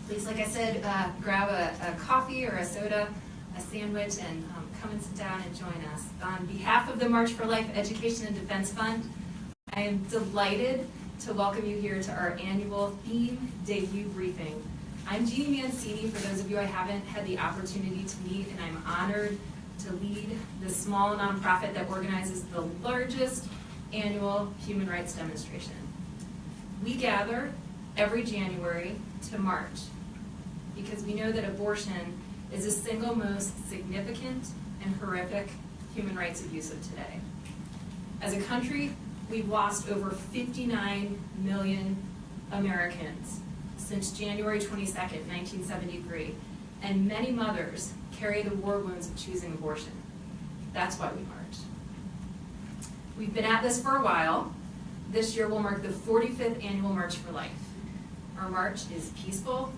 Please, like I said, grab a coffee or a soda, a sandwich, and come and sit down and join us. On behalf of the March for Life Education and Defense Fund, I am delighted to welcome you here to our annual theme debut briefing. I'm Jeannie Mancini, for those of you I haven't had the opportunity to meet, and I'm honored to lead the small nonprofit that organizes the largest annual human rights demonstration. We gather every January to march because we know that abortion is the single most significant and horrific human rights abuse of today. As a country, we've lost over 59 million Americans since January 22nd, 1973, and many mothers carry the war wounds of choosing abortion. That's why we march. We've been at this for a while. This year will mark the 45th annual March for Life. Our march is peaceful,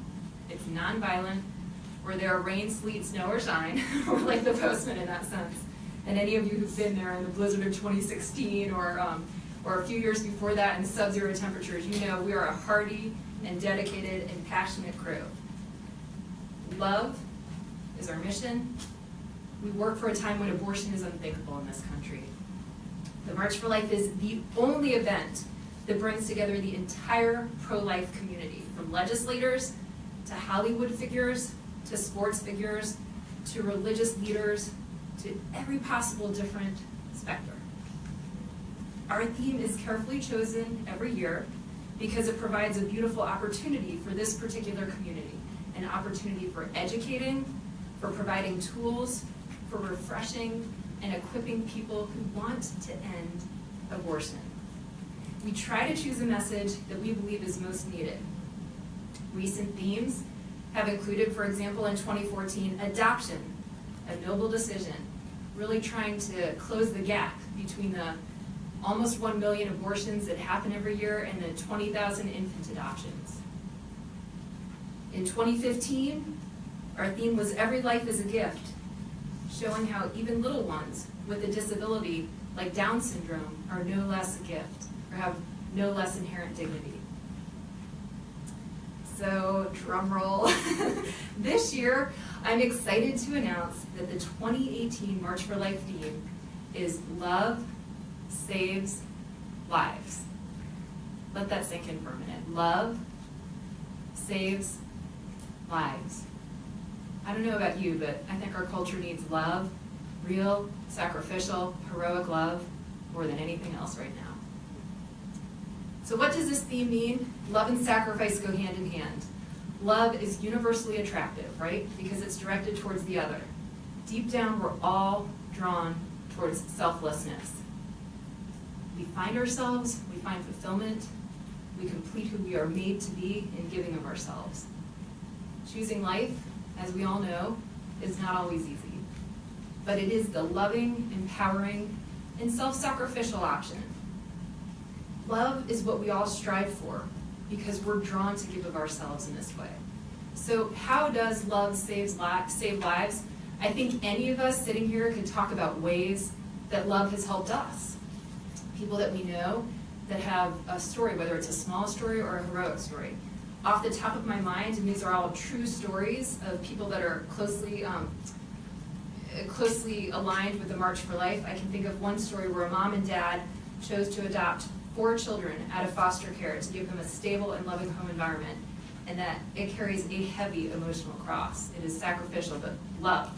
it's nonviolent, where there are rain, sleet, snow, or shine. We're like the postman in that sense. And any of you who've been there in the blizzard of 2016 or a few years before that in sub-zero temperatures, you know we are a hardy and dedicated and passionate crew. Love is our mission. We work for a time when abortion is unthinkable in this country. The March for Life is the only event that brings together the entire pro-life community, from legislators to Hollywood figures to sports figures to religious leaders to every possible different specter. Our theme is carefully chosen every year because it provides a beautiful opportunity for this particular community, an opportunity for educating, for providing tools, for refreshing and equipping people who want to end abortion. We try to choose a message that we believe is most needed. Recent themes have included, for example, in 2014, adoption, a noble decision, really trying to close the gap between the almost 1 million abortions that happen every year and the 20,000 infant adoptions. In 2015, our theme was Every Life is a Gift, showing how even little ones with a disability like Down syndrome are no less a gift or have no less inherent dignity. So, drum roll. This year, I'm excited to announce that the 2018 March for Life theme is Love Saves Lives. Let that sink in for a minute. Love saves lives. I don't know about you, but I think our culture needs love, real, sacrificial, heroic love, more than anything else right now. So what does this theme mean? Love and sacrifice go hand in hand. Love is universally attractive, right? Because it's directed towards the other. Deep down, we're all drawn towards selflessness. We find ourselves, we find fulfillment, we complete who we are made to be in giving of ourselves. Choosing life, as we all know, is not always easy, but it is the loving, empowering, and self-sacrificial option. Love is what we all strive for because we're drawn to give of ourselves in this way. So how does love save lives? I think any of us sitting here could talk about ways that love has helped us. People that we know that have a story, whether it's a small story or a heroic story. Off the top of my mind, and these are all true stories of people that are closely aligned with the March for Life, I can think of one story where a mom and dad chose to adopt 4 children out of foster care to give them a stable and loving home environment, and that it carries a heavy emotional cross. It is sacrificial, but love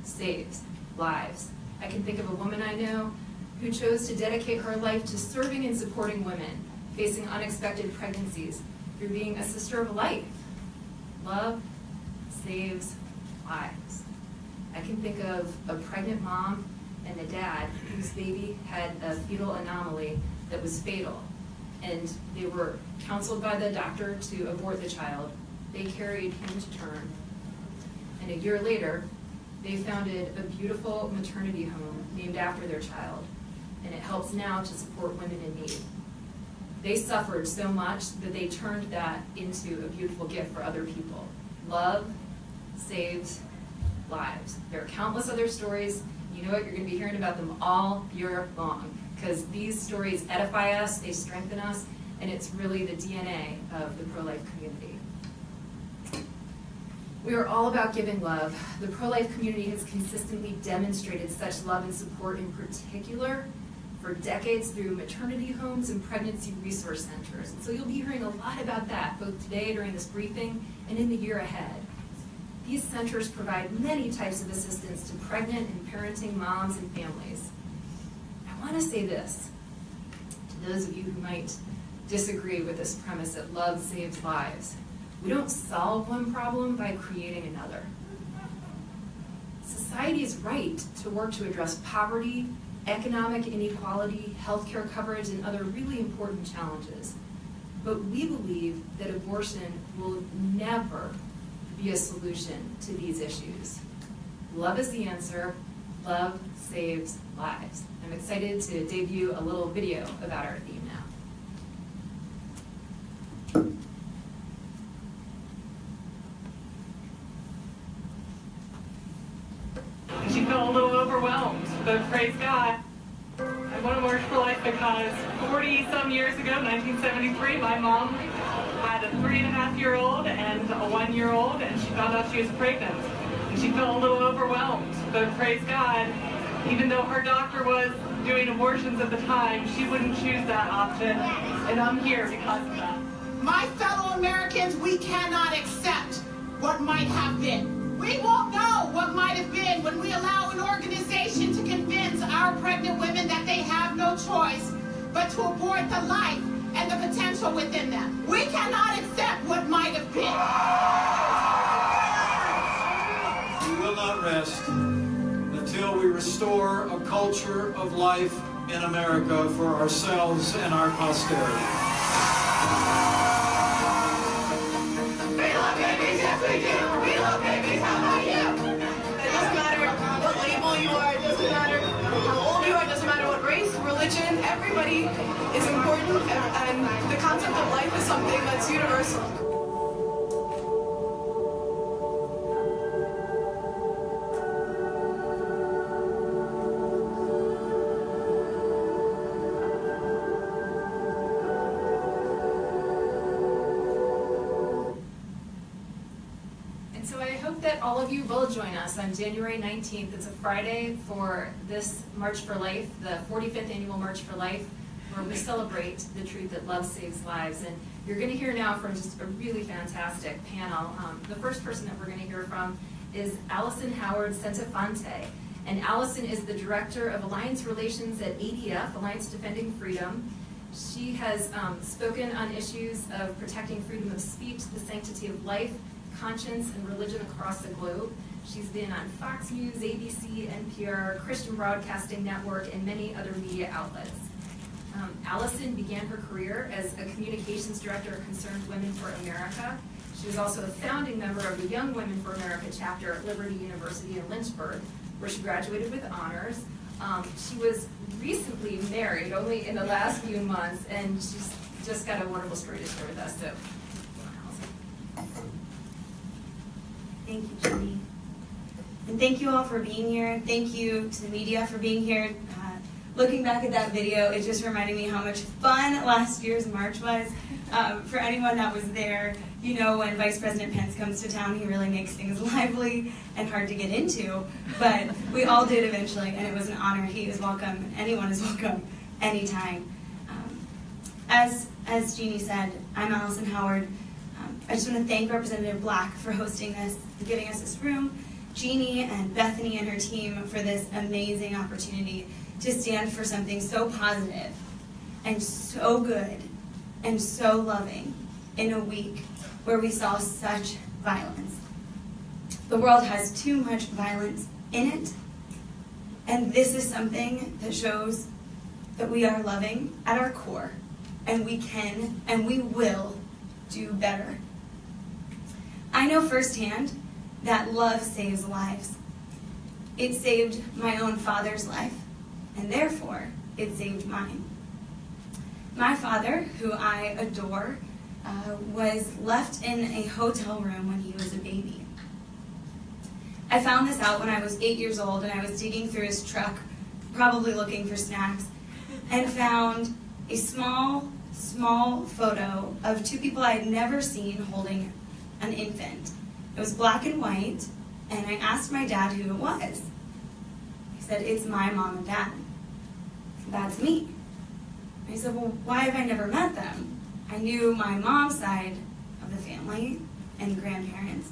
saves lives. I can think of a woman I know who chose to dedicate her life to serving and supporting women facing unexpected pregnancies through being a sister of life. Love saves lives. I can think of a pregnant mom and a dad whose baby had a fetal anomaly that was fatal, and they were counseled by the doctor to abort the child. They carried him to term, and a year later, they founded a beautiful maternity home named after their child, and it helps now to support women in need. They suffered so much that they turned that into a beautiful gift for other people. Love saves lives. There are countless other stories. You know what? You're going to be hearing about them all year long because these stories edify us, they strengthen us, and it's really the DNA of the pro-life community. We are all about giving love. The pro-life community has consistently demonstrated such love and support, in particular for decades, through maternity homes and pregnancy resource centers. And so you'll be hearing a lot about that, both today during this briefing and in the year ahead. These centers provide many types of assistance to pregnant and parenting moms and families. I want to say this to those of you who might disagree with this premise that love saves lives. We don't solve one problem by creating another. Society is right to work to address poverty, economic inequality, healthcare coverage, and other really important challenges. But we believe that abortion will never be a solution to these issues. Love is the answer. Love saves lives. I'm excited to debut a little video about our theme now. She felt a little overwhelmed, but praise God. I want to March for Life because 40-some years ago, 1973, my mom had a 3.5-year-old and a 1-year-old, and she found out she was pregnant. And she felt a little overwhelmed, but praise God, even though her doctor was doing abortions at the time, she wouldn't choose that option, and I'm here because of that. My fellow Americans, we cannot accept what might have been. We won't know what might have been when we allow an organization to convince our pregnant women that they have no choice but to abort the life and the potential within them. We cannot accept what might have been. We will not rest until we restore a culture of life in America for ourselves and our posterity. We love babies, yes we do. We love babies, how about you? It doesn't matter what label you are, it doesn't matter how old you are, it doesn't matter what race, religion, everybody is important, and the concept of life is something that's universal. That all of you will join us on January 19th. It's a Friday for this March for Life, the 45th Annual March for Life, where we celebrate the truth that love saves lives. And you're going to hear now from just a really fantastic panel. The first person that we're going to hear from is Allison Howard Centofonte. And Allison is the Director of Alliance Relations at ADF, Alliance Defending Freedom. She has spoken on issues of protecting freedom of speech, the sanctity of life, conscience, and religion across the globe. She's been on Fox News, ABC, NPR, Christian Broadcasting Network, and many other media outlets. Allison began her career as a communications director of Concerned Women for America. She was also a founding member of the Young Women for America chapter at Liberty University in Lynchburg, where she graduated with honors. She was recently married, only in the last few months, and she's just got a wonderful story to share with us. So, thank you, Jenny. And thank you all for being here. Thank you to the media for being here. Looking back at that video, it just reminded me how much fun last year's march was. For anyone that was there, you know when Vice President Pence comes to town, he really makes things lively and hard to get into. But we all did eventually, and it was an honor. He is welcome. Anyone is welcome anytime. As Jeannie said, I'm Allison Howard. I just want to thank Representative Black for hosting this and giving us this room, Jeannie and Bethany and her team for this amazing opportunity to stand for something so positive and so good and so loving in a week where we saw such violence. The world has too much violence in it, and this is something that shows that we are loving at our core, and we can and we will do better. I know firsthand that love saves lives. It saved my own father's life, and therefore, it saved mine. My father, who I adore, was left in a hotel room when he was a baby. I found this out when I was 8 years old, and I was digging through his truck, probably looking for snacks, and found a small photo of two people I had never seen holding an infant. It was black and white, and I asked my dad who it was. He said, "It's my mom and dad." "That's me." I said, "Well, why have I never met them?" I knew my mom's side of the family and grandparents.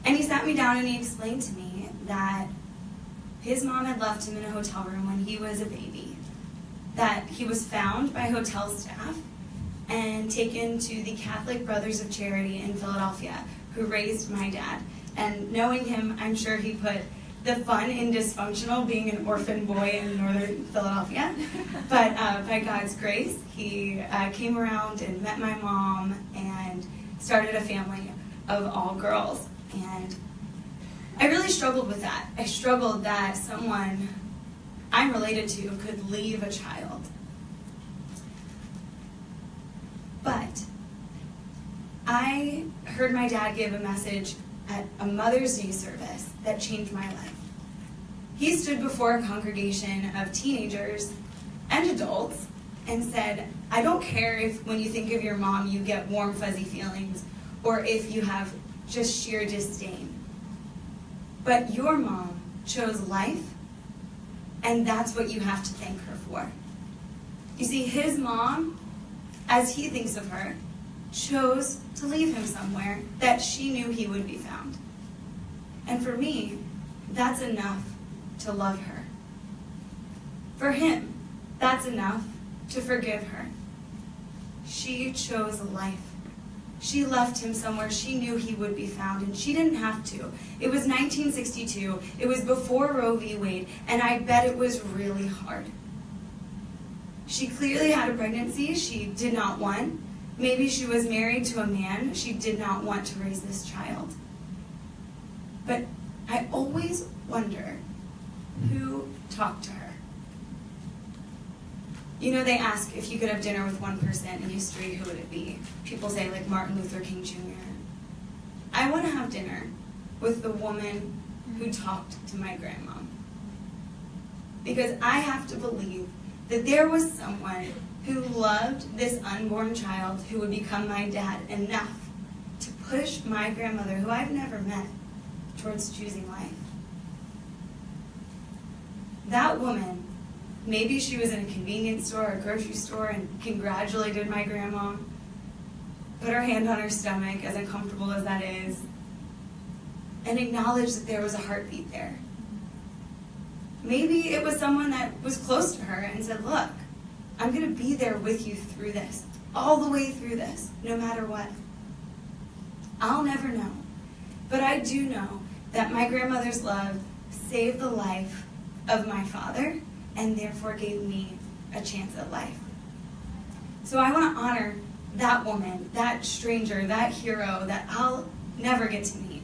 And he sat me down and he explained to me that his mom had left him in a hotel room when he was a baby, that he was found by hotel staff and taken to the Catholic Brothers of Charity in Philadelphia, who raised my dad. And knowing him, I'm sure he put the fun in dysfunctional, being an orphan boy in northern Philadelphia. But by God's grace, he came around and met my mom and started a family of all girls. And I really struggled with that. I struggled that someone I'm related to could leave a child. But I heard my dad give a message at a Mother's Day service that changed my life. He stood before a congregation of teenagers and adults and said, "I don't care if when you think of your mom you get warm, fuzzy feelings, or if you have just sheer disdain. But your mom chose life, and that's what you have to thank her for." You see, his mom, as he thinks of her, chose to leave him somewhere that she knew he would be found. And for me, that's enough to love her. For him, that's enough to forgive her. She chose life. She left him somewhere she knew he would be found, and she didn't have to. It was 1962. It was before Roe v. Wade, and I bet it was really hard. She clearly had a pregnancy she did not want. Maybe she was married to a man she did not want to raise this child. But I always wonder who talked to her. You know, they ask if you could have dinner with one person in history, who would it be? People say like Martin Luther King Jr. I want to have dinner with the woman who talked to my grandma. Because I have to believe that there was someone who loved this unborn child who would become my dad enough to push my grandmother, who I've never met, towards choosing life. That woman, maybe she was in a convenience store or a grocery store and congratulated my grandma, put her hand on her stomach, as uncomfortable as that is, and acknowledged that there was a heartbeat there. Maybe it was someone that was close to her and said, "Look, I'm going to be there with you through this, all the way through this, no matter what." I'll never know. But I do know that my grandmother's love saved the life of my father and therefore gave me a chance at life. So I want to honor that woman, that stranger, that hero that I'll never get to meet,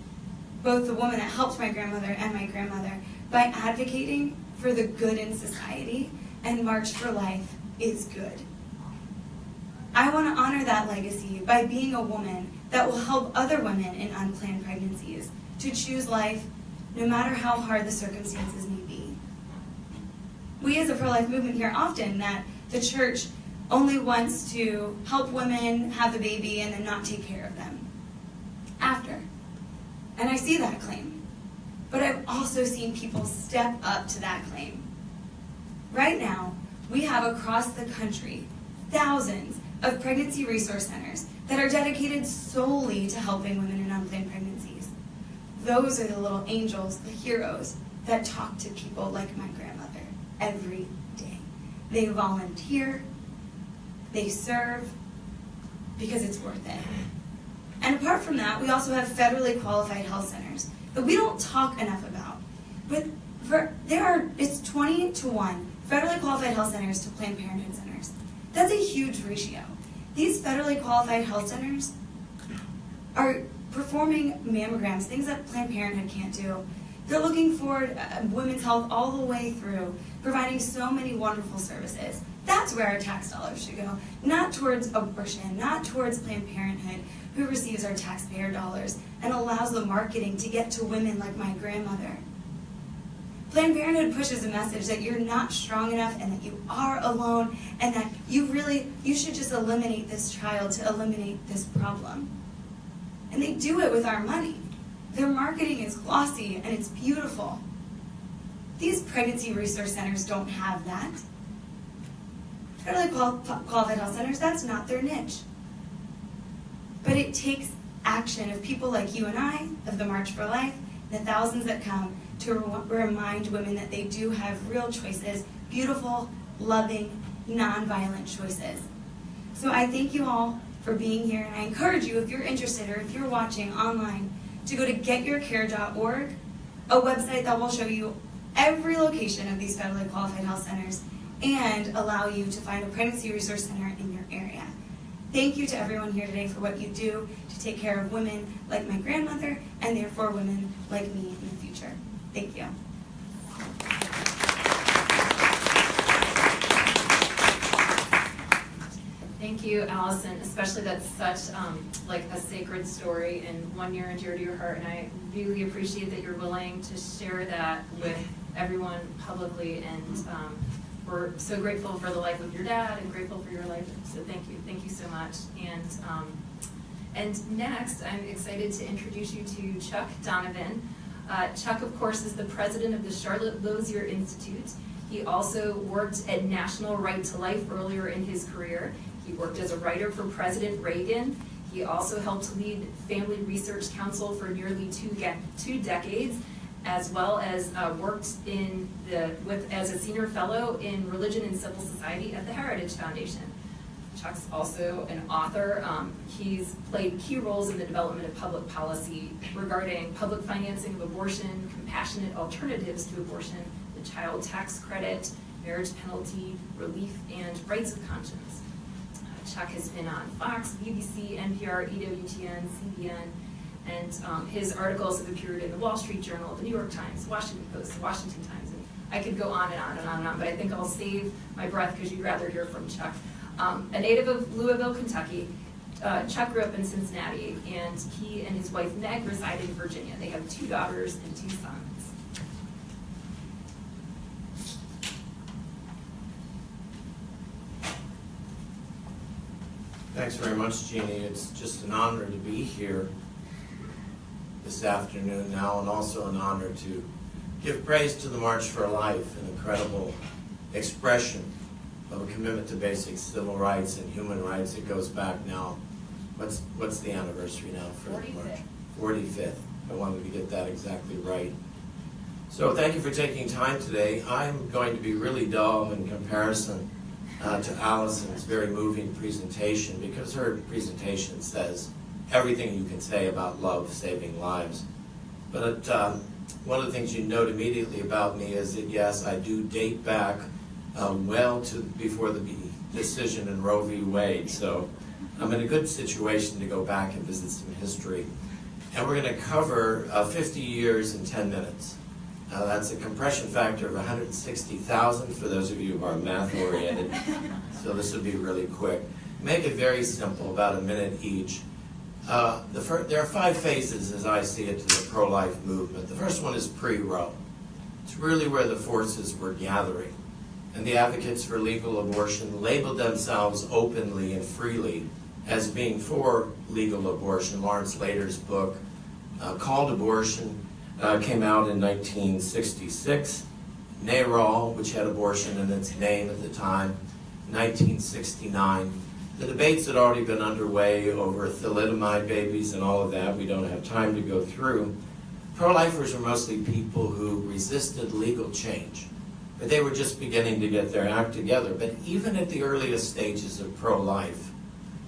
both the woman that helped my grandmother and my grandmother, by advocating for the good in society, and March for Life is good. I want to honor that legacy by being a woman that will help other women in unplanned pregnancies to choose life no matter how hard the circumstances may be. We as a pro-life movement hear often that the church only wants to help women have the baby and then not take care of them after. And I see that claim. But I've also seen people step up to that claim. Right now, we have across the country thousands of pregnancy resource centers that are dedicated solely to helping women in unplanned pregnancies. Those are the little angels, the heroes, that talk to people like my grandmother every day. They volunteer, they serve, because it's worth it. And apart from that, we also have federally qualified health centers that we don't talk enough about. But it's 20-1 federally qualified health centers to Planned Parenthood centers. That's a huge ratio. These federally qualified health centers are performing mammograms, things that Planned Parenthood can't do. They're looking for women's health all the way through, providing so many wonderful services. That's where our tax dollars should go, not towards abortion, not towards Planned Parenthood, who receives our taxpayer dollars and allows the marketing to get to women like my grandmother. Planned Parenthood pushes a message that you're not strong enough and that you are alone and that you should just eliminate this child to eliminate this problem. And they do it with our money. Their marketing is glossy and it's beautiful. These pregnancy resource centers don't have that. Federally qualified health centers, that's not their niche. But it takes action of people like you and I, of the March for Life, the thousands that come to remind women that they do have real choices, beautiful, loving, nonviolent choices. So I thank you all for being here, and I encourage you, if you're interested or if you're watching online, to go to getyourcare.org, a website that will show you every location of these federally qualified health centers and allow you to find a pregnancy resource center in your area. Thank you to everyone here today for what you do to take care of women like my grandmother and therefore women like me in the future. Thank you. Thank you, Allison. Especially that's such like a sacred story and one near and dear to your heart. And I really appreciate that you're willing to share that with everyone publicly. And we're so grateful for the life of your dad and grateful for your life. So thank you so much. And next, I'm excited to introduce you to Chuck Donovan. Chuck, of course, is the president of the Charlotte Lozier Institute. He also worked at National Right to Life earlier in his career. He worked as a writer for President Reagan. He also helped lead Family Research Council for nearly two decades, as well as worked as a senior fellow in religion and civil society at the Heritage Foundation. Chuck's also an author. He's played key roles in the development of public policy regarding public financing of abortion, compassionate alternatives to abortion, the child tax credit, marriage penalty, relief, and rights of conscience. Chuck has been on Fox, BBC, NPR, EWTN, CBN, and his articles have appeared in the Wall Street Journal, the New York Times, Washington Post, the Washington Times, and I could go on and on and on and on, but I think I'll save my breath because you'd rather hear from Chuck. A native of Louisville, Kentucky, Chuck grew up in Cincinnati, and he and his wife Meg reside in Virginia. They have 2 daughters and 2 sons. Thanks very much, Jeannie. It's just an honor to be here this afternoon now, and also an honor to give praise to the March for Life, an incredible expression of a commitment to basic civil rights and human rights. It goes back now. What's the anniversary now for the March? 45th. I wanted to get that exactly right. So thank you for taking time today. I'm going to be really dull in comparison to Allison's very moving presentation, because her presentation says everything you can say about love saving lives. But one of the things you note immediately about me is that, yes, I do date back well to before the decision in Roe v. Wade. So I'm in a good situation to go back and visit some history. And we're going to cover 50 years in 10 minutes. That's a compression factor of 160,000 for those of you who are math-oriented. So this will be really quick. Make it very simple, about a minute each. There are 5 phases, as I see it, to the pro-life movement. The first one is pre-Roe. It's really where the forces were gathering. And the advocates for legal abortion labeled themselves openly and freely as being for legal abortion. Lawrence Lader's book, Called Abortion, came out in 1966. NARAL, which had abortion in its name at the time, 1969. The debates had already been underway over thalidomide babies and all of that. We don't have time to go through. Pro-lifers were mostly people who resisted legal change, but they were just beginning to get their act together. But even at the earliest stages of pro-life,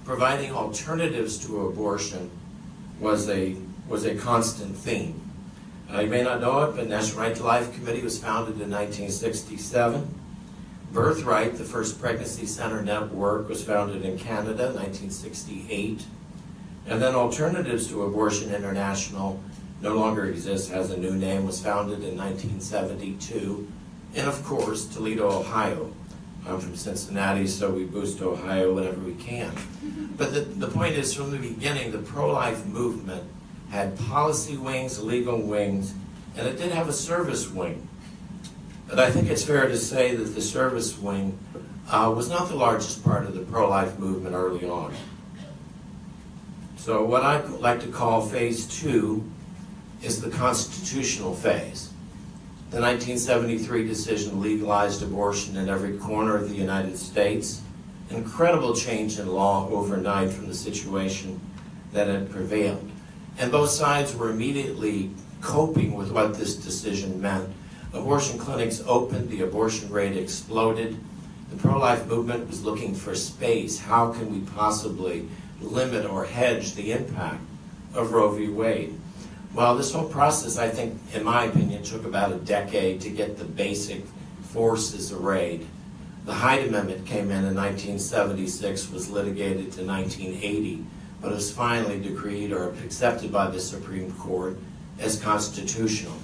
providing alternatives to abortion was a constant theme. You may not know it, but National Right to Life Committee was founded in 1967. Birthright, the first pregnancy center network, was founded in Canada in 1968. And then Alternatives to Abortion International no longer exists, has a new name, was founded in 1972. And of course, Toledo, Ohio. I'm from Cincinnati, so we boost Ohio whenever we can. But the point is, from the beginning, the pro-life movement had policy wings, legal wings, and it did have a service wing. But I think it's fair to say that the service wing was not the largest part of the pro-life movement early on. So what I like to call phase 2 is the constitutional phase. The 1973 decision legalized abortion in every corner of the United States. Incredible change in law overnight from the situation that had prevailed. And both sides were immediately coping with what this decision meant. Abortion clinics opened, the abortion rate exploded. The pro-life movement was looking for space. How can we possibly limit or hedge the impact of Roe v. Wade? Well, this whole process, I think, in my opinion, took about a decade to get the basic forces arrayed. The Hyde Amendment came in 1976, was litigated to 1980, but was finally decreed or accepted by the Supreme Court as constitutional.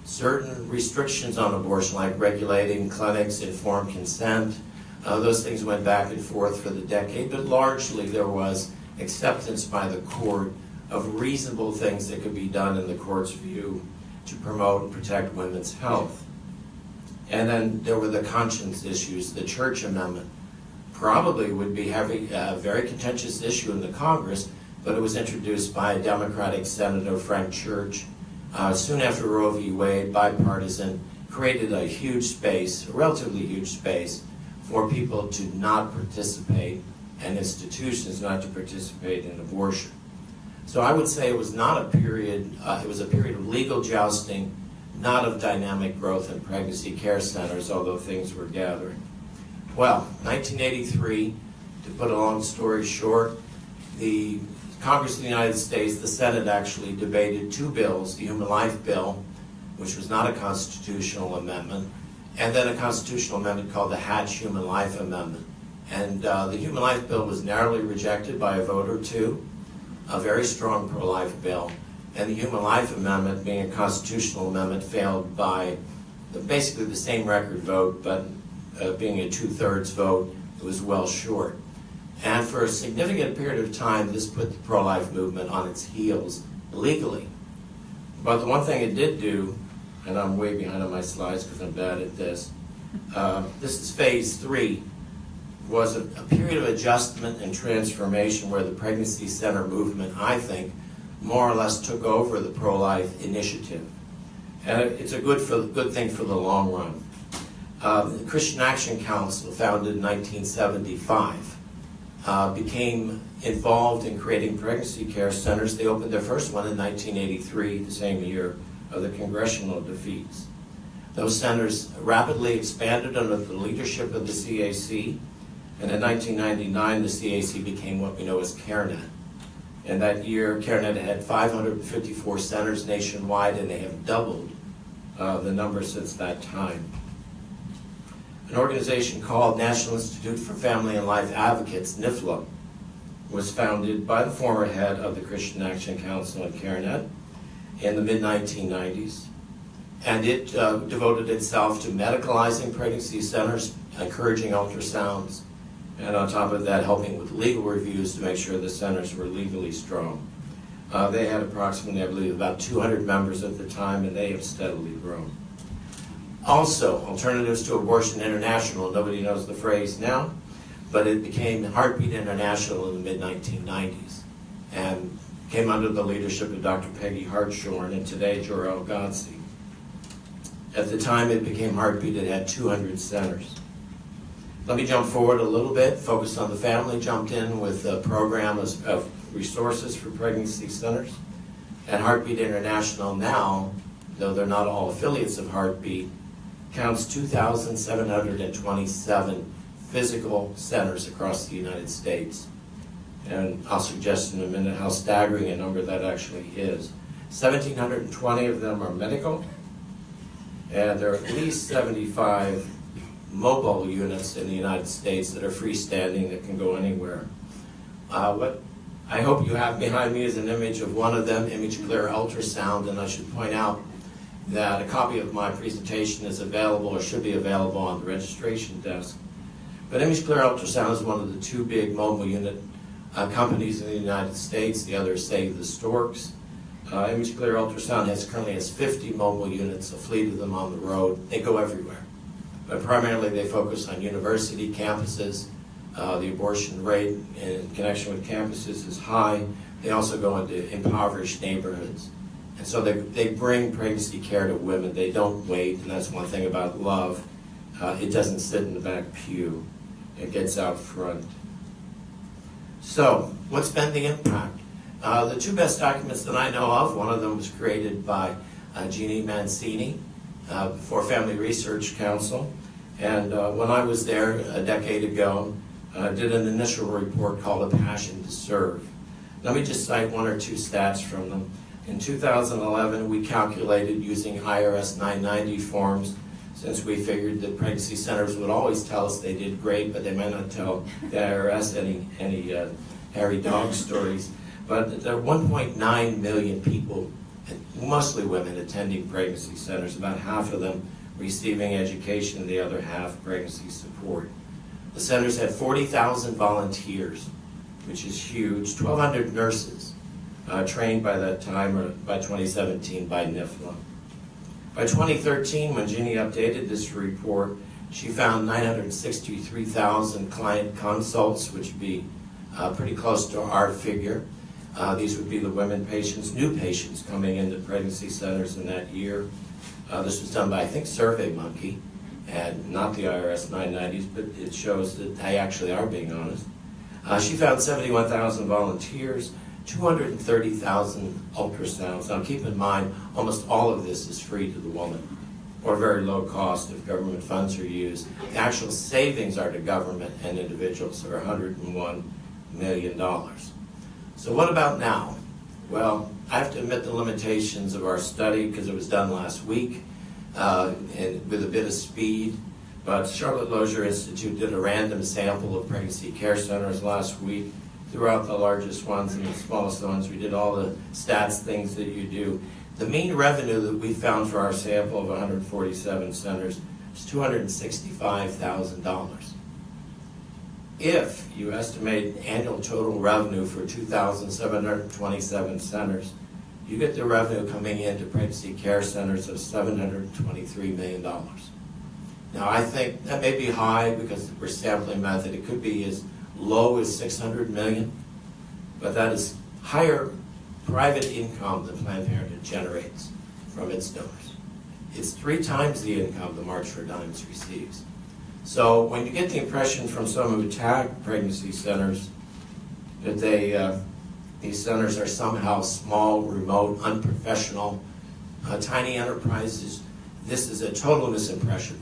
Certain restrictions on abortion, like regulating clinics, informed consent, those things went back and forth for the decade, but largely there was acceptance by the court of reasonable things that could be done in the court's view to promote and protect women's health. And then there were the conscience issues. The Church Amendment probably would be having a very contentious issue in the Congress, but it was introduced by a Democratic Senator, Frank Church, soon after Roe v. Wade, bipartisan, created a huge space, a relatively huge space, for people to not participate and institutions not to participate in abortion. So I would say it was not a period, it was a period of legal jousting, not of dynamic growth in pregnancy care centers, although things were gathering. Well, 1983, to put a long story short, the Congress of the United States, the Senate actually debated two bills, the Human Life Bill, which was not a constitutional amendment, and then a constitutional amendment called the Hatch Human Life Amendment. And the Human Life Bill was narrowly rejected by a vote or two, a very strong pro-life bill, and the Human Life Amendment, being a constitutional amendment, failed by basically the same record vote, but being a 2/3 vote, it was well short. And for a significant period of time, this put the pro-life movement on its heels legally. But the one thing it did do, and I'm way behind on my slides because I'm bad at this, this is phase 3, was a period of adjustment and transformation where the pregnancy center movement, I think, more or less took over the pro-life initiative. And it's a good thing for the long run. The Christian Action Council, founded in 1975, became involved in creating pregnancy care centers. They opened their first one in 1983, the same year of the congressional defeats. Those centers rapidly expanded under the leadership of the CAC, and in 1999, the CAC became what we know as CareNet. And that year, CareNet had 554 centers nationwide, and they have doubled the number since that time. An organization called National Institute for Family and Life Advocates, NIFLA, was founded by the former head of the Christian Action Council and CareNet in the mid-1990s. And it devoted itself to medicalizing pregnancy centers, encouraging ultrasounds, and on top of that, helping with legal reviews to make sure the centers were legally strong. They had approximately, I believe, about 200 members at the time, and they have steadily grown. Also, Alternatives to Abortion International, nobody knows the phrase now, but it became Heartbeat International in the mid-1990s and came under the leadership of Dr. Peggy Hartshorn and today Jorel Godsey. At the time it became Heartbeat, it had 200 centers. Let me jump forward a little bit. Focus on the Family jumped in with a program of resources for pregnancy centers. And Heartbeat International now, though they're not all affiliates of Heartbeat, counts 2,727 physical centers across the United States. And I'll suggest in a minute how staggering a number that actually is. 1,720 of them are medical, and there are at least 75 mobile units in the United States that are freestanding that can go anywhere. What I hope you have behind me is an image of one of them, Image Clear Ultrasound, and I should point out that a copy of my presentation is available or should be available on the registration desk. But Image Clear Ultrasound is one of the two big mobile unit companies in the United States. The other is Save the Storks. Image Clear Ultrasound currently has 50 mobile units, a fleet of them on the road. They go everywhere. But primarily they focus on university campuses. The abortion rate in connection with campuses is high. They also go into impoverished neighborhoods. And so they bring pregnancy care to women. They don't wait, and that's one thing about Love. It doesn't sit in the back pew. It gets out front. So, what's been the impact? The two best documents that I know of, one of them was created by Jeannie Mancini for Family Research Council. And when I was there a decade ago, did an initial report called A Passion to Serve. Let me just cite one or two stats from them. In 2011, we calculated using IRS 990 forms, since we figured that pregnancy centers would always tell us they did great, but they might not tell the IRS any hairy dog stories. But there are 1.9 million people, mostly women, attending pregnancy centers, about half of them receiving education, the other half pregnancy support. The centers had 40,000 volunteers, which is huge, 1,200 nurses trained by that time, or by 2017 by NIFLA. By 2013, when Jeannie updated this report, she found 963,000 client consults, which would be pretty close to our figure. These would be the women patients, new patients coming into pregnancy centers in that year. This was done by, I think, SurveyMonkey, and not the IRS 990s, but it shows that they actually are being honest. She found 71,000 volunteers, 230,000 ultrasounds. Now keep in mind, almost all of this is free to the woman, or very low cost if government funds are used. The actual savings are to government and individuals are $101 million. So what about now? Well, I have to admit the limitations of our study because it was done last week and with a bit of speed. But Charlotte Lozier Institute did a random sample of pregnancy care centers last week throughout the largest ones and the smallest ones. We did all the stats things that you do. The mean revenue that we found for our sample of 147 centers is $265,000. If you estimate annual total revenue for 2,727 centers, you get the revenue coming into pregnancy care centers of $723 million. Now, I think that may be high because we're sampling method. It could be as low as $600 million, but that is higher private income than Planned Parenthood generates from its donors. It's 3 times the income the March for Dimes receives. So when you get the impression from some who attack pregnancy centers that these centers are somehow small, remote, unprofessional, tiny enterprises, this is a total misimpression.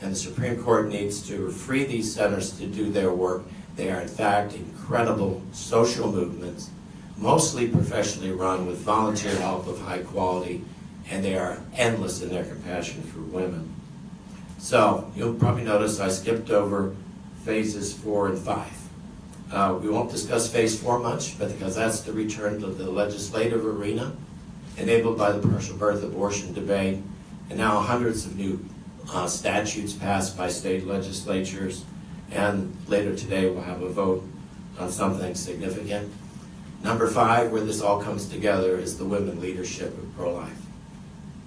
And the Supreme Court needs to free these centers to do their work. They are, in fact, incredible social movements, mostly professionally run with volunteer help of high quality, and they are endless in their compassion for women. So, you'll probably notice I skipped over phases 4 and 5. We won't discuss phase 4 much, but because that's the return to the legislative arena, enabled by the partial birth abortion debate, and now hundreds of new statutes passed by state legislatures, and later today we'll have a vote on something significant. Number 5, where this all comes together, is the women leadership of pro-life.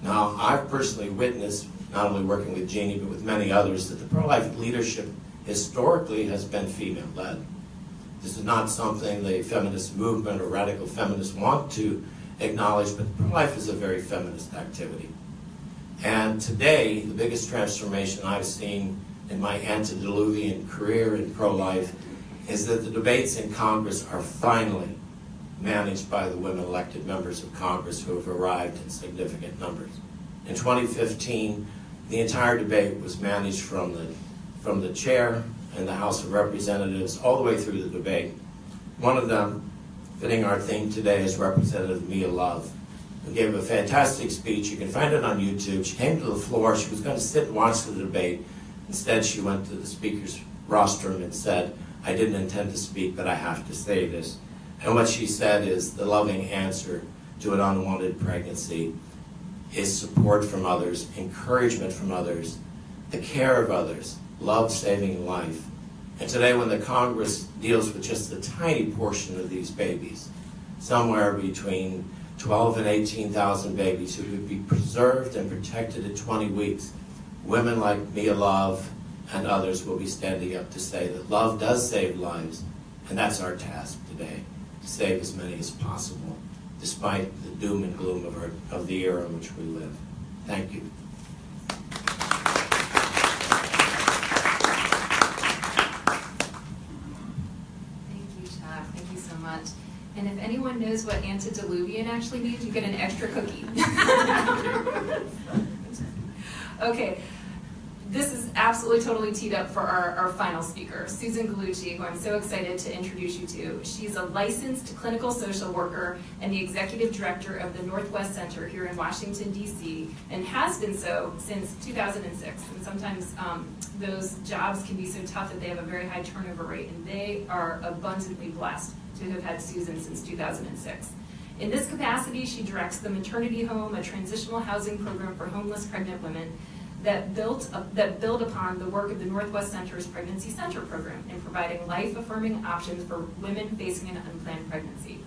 Now, I've personally witnessed, not only working with Jeannie, but with many others, that the pro-life leadership historically has been female-led. This is not something the feminist movement or radical feminists want to acknowledge, but pro-life is a very feminist activity. And today, the biggest transformation I've seen in my antediluvian career in pro-life is that the debates in Congress are finally managed by the women elected members of Congress who have arrived in significant numbers. In 2015, the entire debate was managed from the chair in the House of Representatives all the way through the debate. One of them, fitting our theme today, is Representative Mia Love, who gave a fantastic speech. You can find it on YouTube. She came to the floor. She was going to sit and watch the debate. Instead, she went to the speaker's rostrum and said, "I didn't intend to speak, but I have to say this." And what she said is the loving answer to an unwanted pregnancy is support from others, encouragement from others, the care of others, love saving life. And today when the Congress deals with just a tiny portion of these babies, somewhere between 12 and 18,000 babies who could be preserved and protected at 20 weeks, women like Mia Love and others will be standing up to say that love does save lives, and that's our task today, to save as many as possible. despite the doom and gloom of the era in which we live. Thank you. Thank you, Chuck. Thank you so much. And if anyone knows what antediluvian actually means, you get an extra cookie. Okay, this is absolutely totally teed up for our final speaker, Susan Gallucci, who I'm so excited to introduce you to. She's a licensed clinical social worker and the executive director of the Northwest Center here in Washington, D.C., and has been so since 2006. And sometimes those jobs can be so tough that they have a very high turnover rate, and they are abundantly blessed to have had Susan since 2006. In this capacity, she directs the Maternity Home, a transitional housing program for homeless pregnant women that build upon the work of the Northwest Center's Pregnancy Center program in providing life-affirming options for women facing an unplanned pregnancy.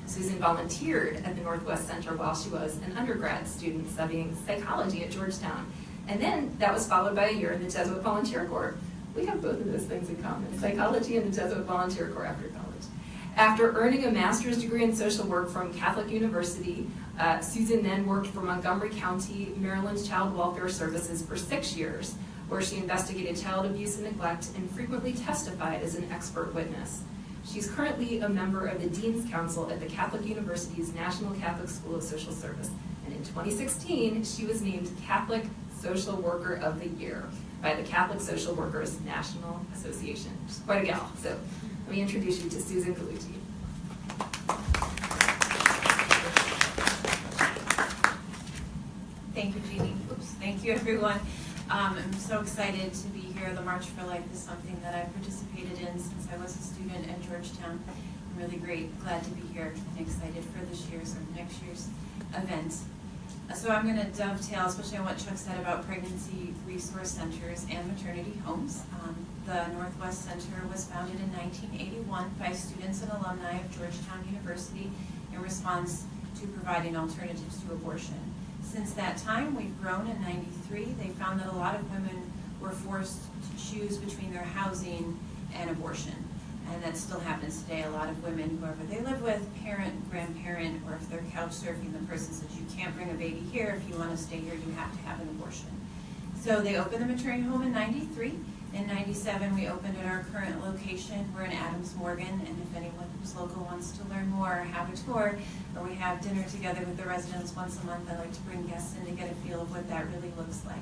Susan volunteered at the Northwest Center while she was an undergrad student studying psychology at Georgetown. And then that was followed by a year in the Jesuit Volunteer Corps. We have both of those things in common, psychology and the Jesuit Volunteer Corps after college. After earning a master's degree in social work from Catholic University, Susan then worked for Montgomery County, Maryland's Child Welfare Services for 6 years, where she investigated child abuse and neglect and frequently testified as an expert witness. She's currently a member of the Dean's Council at the Catholic University's National Catholic School of Social Service. And in 2016, she was named Catholic Social Worker of the Year by the Catholic Social Workers National Association. She's quite a gal. So let me introduce you to Susan Gallucci. Thank you, Jeannie. Oops. Thank you, everyone. I'm so excited to be here. The March for Life is something that I've participated in since I was a student at Georgetown. I'm really glad to be here and excited for this year's or next year's event. So I'm going to dovetail, especially on what Chuck said about pregnancy resource centers and maternity homes. The Northwest Center was founded in 1981 by students and alumni of Georgetown University in response to providing alternatives to abortion. Since that time, we've grown. In '93, they found that a lot of women were forced to choose between their housing and abortion. And that still happens today. A lot of women, whoever they live with, parent, grandparent, or if they're couch surfing, the person says, you can't bring a baby here. If you want to stay here, you have to have an abortion. So they opened the maternity home in '93. In '97, we opened at our current location. We're in Adams Morgan, and if anyone who's local wants to learn more or have a tour, or we have dinner together with the residents once a month, I like to bring guests in to get a feel of what that really looks like.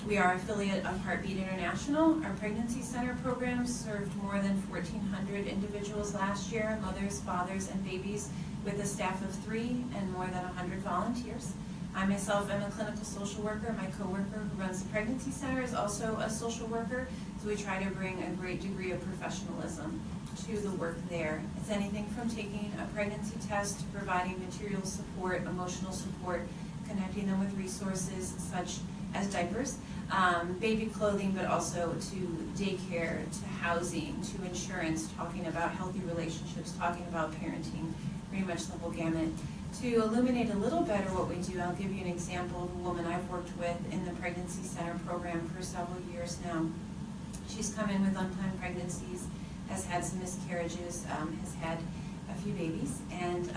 We are an affiliate of Heartbeat International. Our pregnancy center program served more than 1,400 individuals last year, mothers, fathers, and babies, with a staff of 3 and more than 100 volunteers. I myself am a clinical social worker. My coworker who runs the pregnancy center is also a social worker, so we try to bring a great degree of professionalism to the work there. It's anything from taking a pregnancy test to providing material support, emotional support, connecting them with resources such as diapers, baby clothing, but also to daycare, to housing, to insurance, talking about healthy relationships, talking about parenting, pretty much the whole gamut. To illuminate a little better what we do, I'll give you an example of a woman I've worked with in the Pregnancy Center program for several years now. She's come in with unplanned pregnancies, has had some miscarriages, has had a few babies, and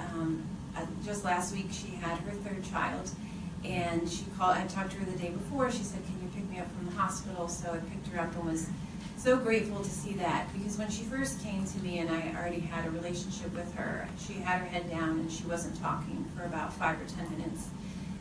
just last week she had her 3rd child, and she called. I talked to her the day before. She said, "Can you pick me up from the hospital?" So I picked her up and was so grateful to see that, because when she first came to me and I already had a relationship with her, she had her head down and she wasn't talking for about 5 or 10 minutes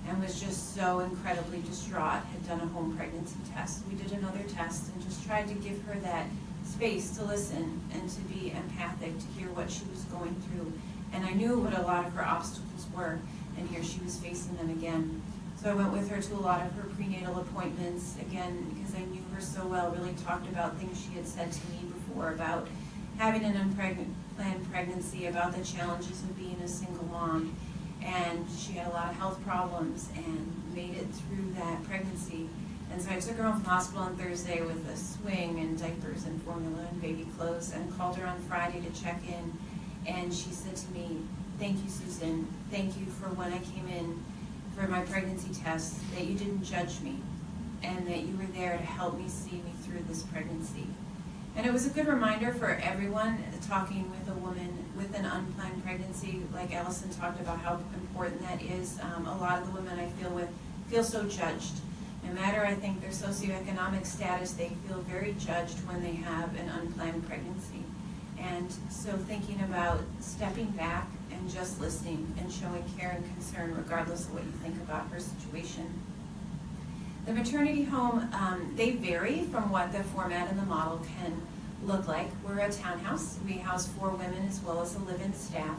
and was just so incredibly distraught, had done a home pregnancy test. We did another test and just tried to give her that space to listen and to be empathic, to hear what she was going through. And I knew what a lot of her obstacles were, and here she was facing them again. So I went with her to a lot of her prenatal appointments, again, because I knew her so well, really talked about things she had said to me before about having an unplanned pregnancy, about the challenges of being a single mom. And she had a lot of health problems and made it through that pregnancy. And so I took her home from the hospital on Thursday with a swing and diapers and formula and baby clothes, and called her on Friday to check in. And she said to me, "Thank you, Susan. Thank you for when I came in for my pregnancy test, that you didn't judge me and that you were there to help me see me through this pregnancy." And it was a good reminder for everyone, talking with a woman with an unplanned pregnancy, like Allison talked about how important that is. A lot of the women I feel so judged. No matter, I think, their socioeconomic status, they feel very judged when they have an unplanned pregnancy. And so thinking about stepping back and just listening and showing care and concern regardless of what you think about her situation. The maternity home, they vary from what the format and the model can look like. We're a townhouse. We house 4 women as well as a live-in staff.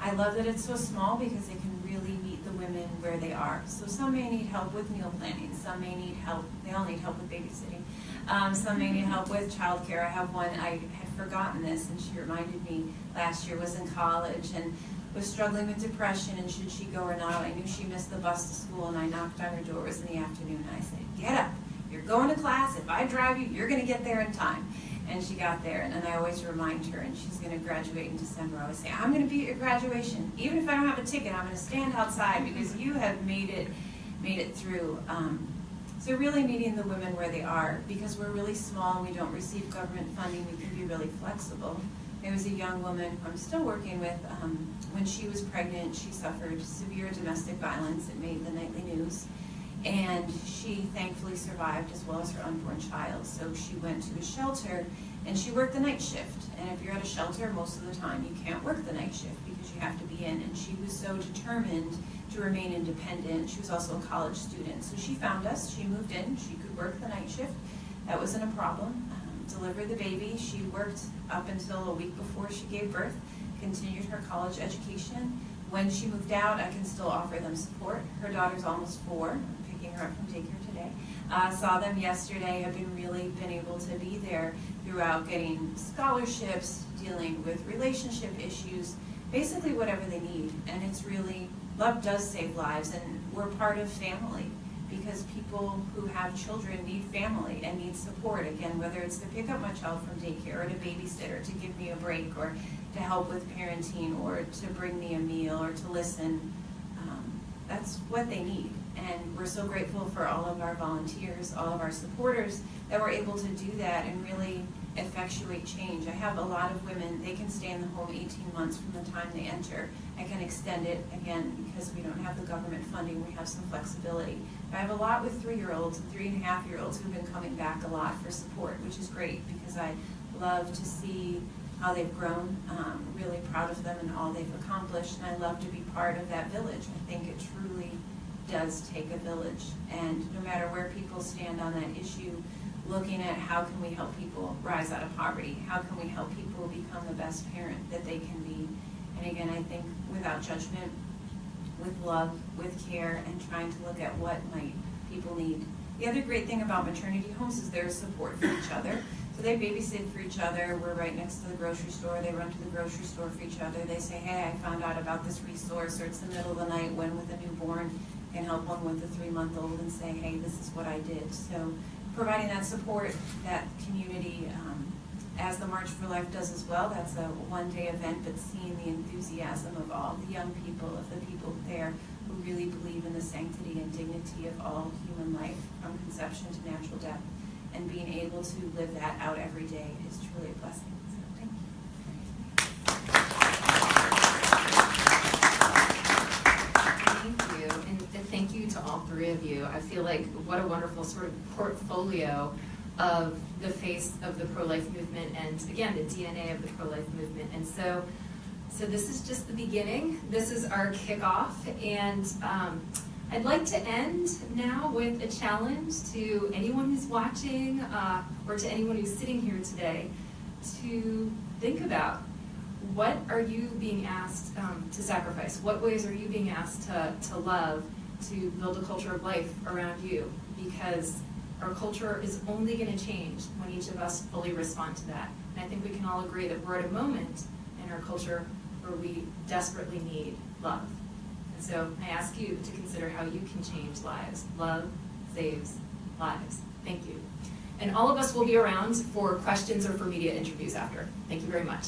I love that it's so small because it can really meet the women where they are. So some may need help with meal planning, some may need help, they all need help with babysitting. Some may need help with childcare. I have one, I had forgotten this, and she reminded me last year, was in college and was struggling with depression, and should she go or not. I knew she missed the bus to school, and I knocked on her door. It was in the afternoon, and I said, get up, you're going to class. If I drive you, you're gonna get there in time. And she got there, and I always remind her, and she's gonna graduate in December. I always say, I'm gonna be at your graduation. Even if I don't have a ticket, I'm gonna stand outside because you have made it through. So really meeting the women where they are, because we're really small and we don't receive government funding, we can be really flexible. There was a young woman I'm still working with, when she was pregnant, she suffered severe domestic violence. It made the nightly news. And she thankfully survived, as well as her unborn child. So she went to a shelter, and she worked the night shift. And if you're at a shelter, most of the time you can't work the night shift because you have to be in. And she was so determined to remain independent. She was also a college student. So she found us, she moved in, she could work the night shift. That wasn't a problem. Delivered the baby. She worked up until a week before she gave birth, continued her college education. When she moved out, I can still offer them support. Her daughter's almost 4. I'm picking her up from daycare today. Saw them yesterday. I've been able to be there throughout, getting scholarships, dealing with relationship issues, basically whatever they need. And it's really, love does save lives, and we're part of family, because people who have children need family and need support. Again, whether it's to pick up my child from daycare, or to babysit, or to give me a break, or to help with parenting, or to bring me a meal, or to listen. That's what they need. And we're so grateful for all of our volunteers, all of our supporters, that we're able to do that and really effectuate change. I have a lot of women, they can stay in the home 18 months from the time they enter. I can extend it, again, because we don't have the government funding, we have some flexibility. But I have a lot with 3-year-olds and 3.5-year-olds who've been coming back a lot for support, which is great, because I love to see how they've grown. Really proud of them and all they've accomplished, and I love to be part of that village. I think it truly does take a village, and no matter where people stand on that issue, looking at how can we help people rise out of poverty, how can we help people become the best parent that they can be. And again, I think without judgment, with love, with care, and trying to look at what might people need. The other great thing about maternity homes is there's support for each other. So they babysit for each other. We're right next to the grocery store. They run to the grocery store for each other. They say, hey, I found out about this resource, or it's the middle of the night when with a newborn, can help one with a 3-month-old and say, hey, this is what I did. So providing that support, that community, as the March for Life does as well. That's a one-day event, but seeing the enthusiasm of all the young people, of the people there who really believe in the sanctity and dignity of all human life, from conception to natural death, and being able to live that out every day is truly a blessing. So thank you. Thank you, and thank you to all 3 of you. I feel like what a wonderful sort of portfolio of the face of the pro-life movement, and again, the DNA of the pro-life movement. And so this is just the beginning. This is our kickoff, and I'd like to end now with a challenge to anyone who's watching, or to anyone who's sitting here today, to think about, what are you being asked to sacrifice? What ways are you being asked to love, to build a culture of life around you? Because our culture is only going to change when each of us fully respond to that. And I think we can all agree that we're at a moment in our culture where we desperately need love. And so I ask you to consider how you can change lives. Love saves lives. Thank you. And all of us will be around for questions or for media interviews after. Thank you very much.